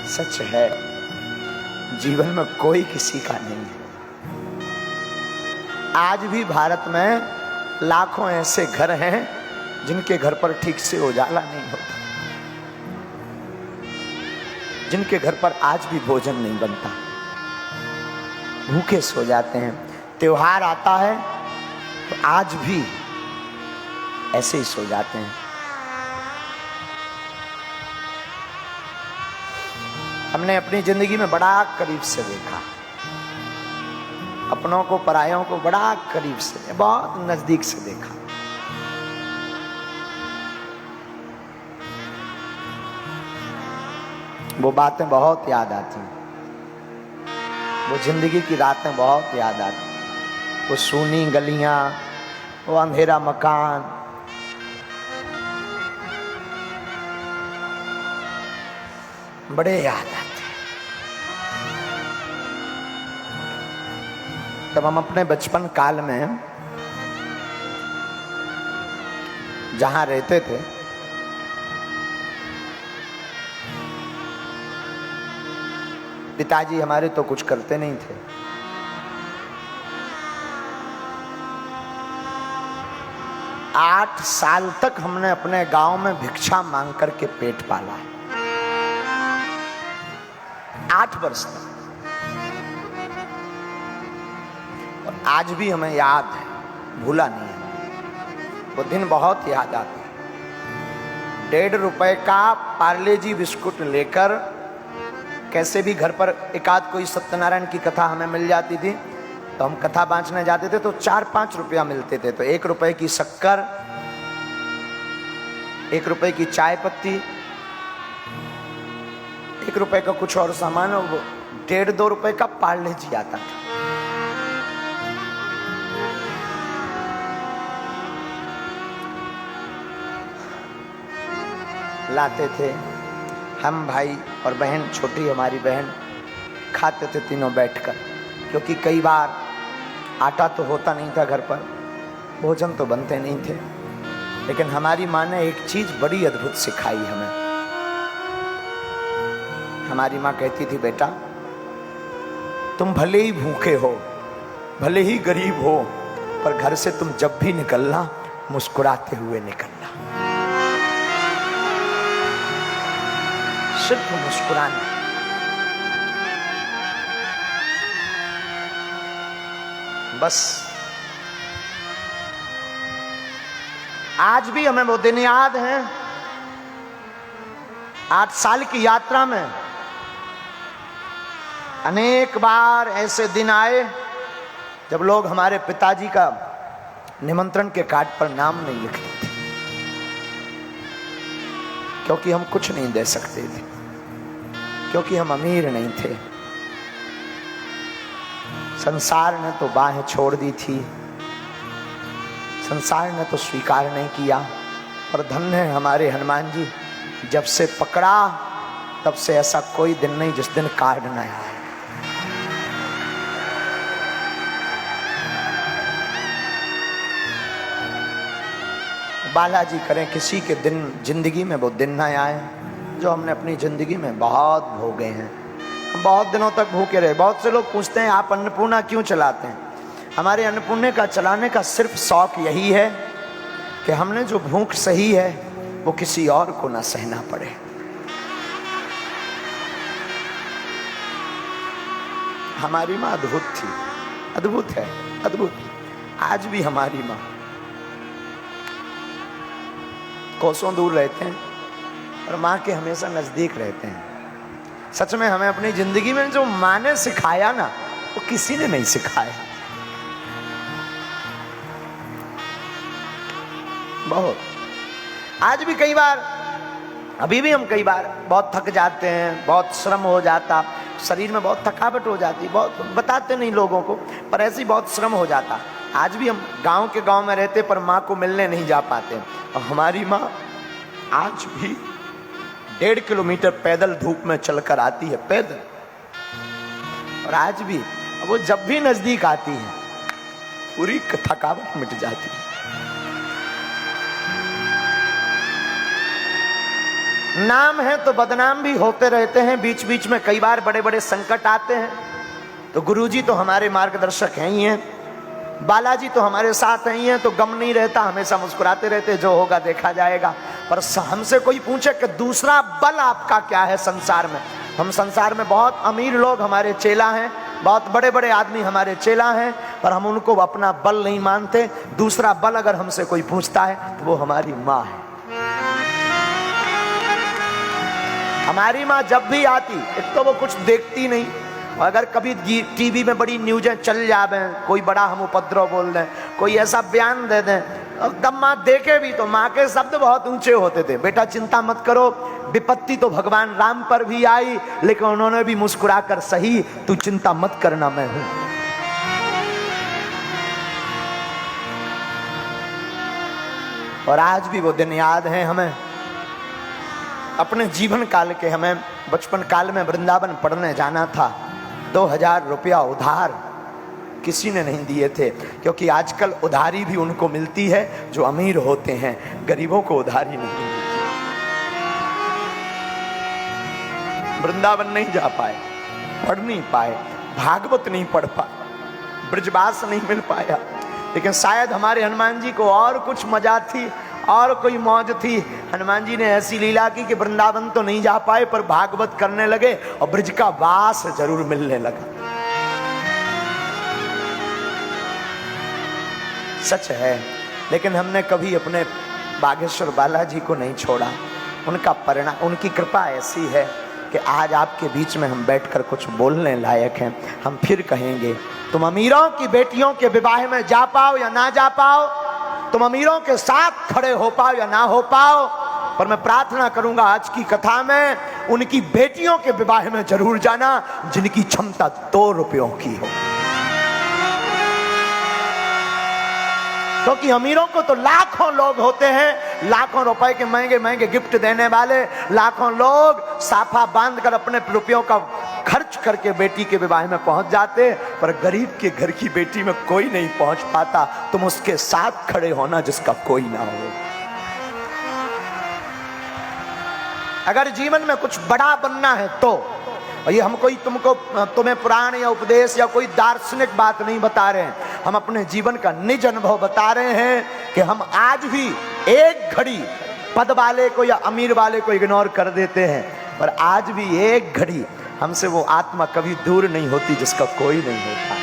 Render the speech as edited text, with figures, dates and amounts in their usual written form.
सच है, जीवन में कोई किसी का नहीं है। आज भी भारत में लाखों ऐसे घर हैं जिनके घर पर ठीक से उजाला नहीं होता, जिनके घर पर आज भी भोजन नहीं बनता, भूखे सो जाते हैं। त्योहार आता है तो आज भी ऐसे ही सो जाते हैं। हमने अपनी जिंदगी में बड़ा करीब से देखा, अपनों को परायों को बड़ा करीब से, बहुत नजदीक से देखा। वो बातें बहुत याद आती, वो जिंदगी की रातें बहुत याद आती, वो सूनी गलियां, वो अंधेरा मकान, बड़े याद आते। जब हम अपने बचपन काल में जहां रहते थे, पिताजी हमारे तो कुछ करते नहीं थे। आठ साल तक हमने अपने गांव में भिक्षा मांग करके पेट पाला है। 8 वर्ष तक। और आज भी हमें याद है, भूला नहीं है। वो दिन बहुत याद आते। 1.5 रुपए का पार्ले जी बिस्कुट लेकर कैसे भी घर पर एकाध कोई सत्यनारायण की कथा हमें मिल जाती थी तो हम कथा बांचने जाते थे, तो 4-5 रुपया मिलते थे। तो 1 रुपए की शक्कर, 1 रुपए की चाय पत्ती, 1 रुपए का कुछ और सामान, और 1.5-2 रुपए का पार्ले जी आता था। लाते थे हम, भाई और बहन, छोटी हमारी बहन, खाते थे तीनों बैठकर, क्योंकि कई बार आटा तो होता नहीं था घर पर, भोजन तो बनते नहीं थे। लेकिन हमारी माँ ने एक चीज बड़ी अद्भुत सिखाई हमें। हमारी माँ कहती थी, बेटा तुम भले ही भूखे हो, भले ही गरीब हो, पर घर से तुम जब भी निकलना मुस्कुराते हुए निकलना, सिर्फ मुस्कुराना। बस आज भी हमें वो दिन याद हैं। 8 साल की यात्रा में अनेक बार ऐसे दिन आए जब लोग हमारे पिताजी का निमंत्रण के कार्ड पर नाम नहीं लिखते थे, क्योंकि हम कुछ नहीं दे सकते थे, क्योंकि हम अमीर नहीं थे। संसार ने तो बाहें छोड़ दी थी, संसार ने तो स्वीकार नहीं किया। और धन्य है हमारे हनुमान जी, जब से पकड़ा तब से ऐसा कोई दिन नहीं जिस दिन कार्ड न आए। बालाजी करें किसी के दिन जिंदगी में वो दिन ना आए जो हमने अपनी जिंदगी में बहुत भोगे हैं। बहुत दिनों तक भूखे रहे। बहुत से लोग पूछते हैं आप अन्नपूर्णा क्यों चलाते हैं? हमारे अन्नपूर्णा का चलाने का सिर्फ शौक यही है कि हमने जो भूख सही है वो किसी और को ना सहना पड़े। हमारी माँ अद्भुत थी, अद्भुत है, अद्भुत। आज भी हमारी माँ, कोसों दूर रहते हैं और माँ के हमेशा नजदीक रहते हैं। सच में हमें अपनी जिंदगी में जो माँ ने सिखाया ना, वो किसी ने नहीं सिखाया। बहुत। आज भी कई बार, अभी भी हम कई बार बहुत थक जाते हैं, बहुत श्रम हो जाता, शरीर में बहुत थकावट हो जाती, बहुत बताते नहीं लोगों को, पर ऐसे ही बहुत श्रम हो जाता। आज भी हम गांव के गांव में रहते पर माँ को मिलने नहीं जा पाते। और हमारी माँ आज भी 1.5 किलोमीटर पैदल धूप में चलकर आती है, पैदल। और आज भी वो जब भी नजदीक आती है पूरी थकावट मिट जाती है। नाम है तो बदनाम भी होते रहते हैं, बीच बीच में कई बार बड़े बड़े संकट आते हैं। तो गुरुजी तो हमारे मार्गदर्शक हैं ही हैं, बालाजी तो हमारे साथ ही हैं, तो गम नहीं रहता, हमेशा मुस्कुराते रहते, जो होगा देखा जाएगा। पर हमसे कोई पूछे कि दूसरा बल आपका क्या है संसार में, हम संसार में बहुत अमीर लोग हमारे चेला हैं, बहुत बड़े बड़े आदमी हमारे चेला हैं, पर हम उनको अपना बल नहीं मानते। दूसरा बल अगर हमसे कोई पूछता है तो वो हमारी माँ है। हमारी माँ जब भी आती, एक तो वो कुछ देखती नहीं, और अगर कभी टीवी में बड़ी न्यूज़ें चल जावे, कोई बड़ा हम उपद्रव बोल दें, कोई ऐसा बयान दे दें, तब माँ देखे भी तो माँ के शब्द बहुत ऊंचे होते थे, बेटा चिंता मत करो, विपत्ति तो भगवान राम पर भी आई, लेकिन उन्होंने भी मुस्कुरा कर सही, तू चिंता मत करना, मैं हूं। और आज भी वो दिन याद है हमें, अपने जीवन काल के। हमें बचपन काल में वृंदावन पढ़ने जाना था, 2000 रुपया उधार किसी ने नहीं दिए थे, क्योंकि आजकल उधारी भी उनको मिलती है जो अमीर होते हैं, गरीबों को उधारी नहीं मिलती। वृंदावन नहीं जा पाए, पढ़ नहीं पाए, भागवत नहीं पढ़ पाए, ब्रजवास नहीं मिल पाया, लेकिन शायद हमारे हनुमान जी को और कुछ मजा थी और कोई मौज थी। हनुमान जी ने ऐसी लीला की कि वृंदावन तो नहीं जा पाए, पर भागवत करने लगे और ब्रज का वास जरूर मिलने लगा। सच है, लेकिन हमने कभी अपने बागेश्वर बालाजी को नहीं छोड़ा। उनका परिणाम, उनकी कृपा ऐसी है कि आज आपके बीच में हम बैठकर कुछ बोलने लायक हैं। हम फिर कहेंगे, तुम अमीरों की बेटियों के विवाह में जा पाओ या ना जा पाओ, तुम अमीरों के साथ खड़े हो पाओ या ना हो पाओ, पर मैं प्रार्थना करूंगा आज की कथा में उनकी बेटियों के विवाह में जरूर जाना जिनकी क्षमता 2 रुपयों की हो। क्योंकि अमीरों को तो लाखों लोग होते हैं, लाखों रुपए के महंगे महंगे गिफ्ट देने वाले, लाखों लोग साफा बांधकर अपने रुपयों का खर्च करके बेटी के विवाह में पहुंच जाते, पर गरीब के घर की बेटी में कोई नहीं पहुंच पाता। तुम उसके साथ खड़े होना जिसका कोई ना हो। अगर जीवन में कुछ बड़ा बनना है तो, और ये हम कोई तुम्हें पुराण या उपदेश या कोई दार्शनिक बात नहीं बता रहे हैं, हम अपने जीवन का निज अनुभव बता रहे हैं कि हम आज भी एक घड़ी पद वाले को या अमीर वाले को इग्नोर कर देते हैं, पर आज भी एक घड़ी हमसे वो आत्मा कभी दूर नहीं होती जिसका कोई नहीं होता।